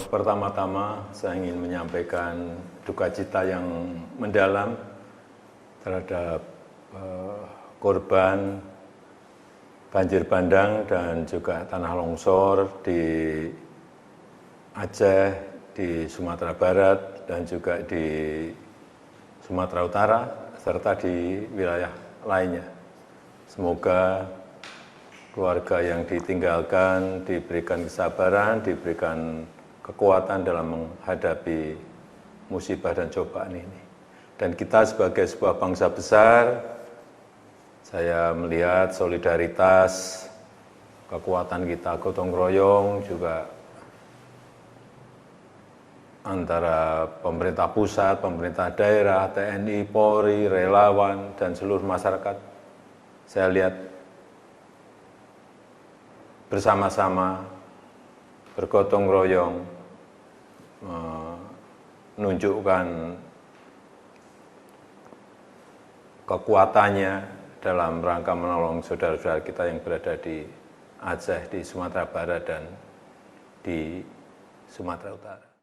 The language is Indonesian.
Pertama-tama saya ingin menyampaikan duka cita yang mendalam terhadap korban banjir bandang dan juga tanah longsor di Aceh, di Sumatera Barat, dan juga di Sumatera Utara, serta di wilayah lainnya. Semoga keluarga yang ditinggalkan diberikan kesabaran, diberikan kekuatan dalam menghadapi musibah dan cobaan ini. Dan kita sebagai sebuah bangsa besar, saya melihat solidaritas, kekuatan kita gotong royong juga antara pemerintah pusat, pemerintah daerah, TNI, Polri, relawan, dan seluruh masyarakat. Saya lihat bersama-sama bergotong royong menunjukkan kekuatannya dalam rangka menolong saudara-saudara kita yang berada di Aceh, di Sumatera Barat, dan di Sumatera Utara.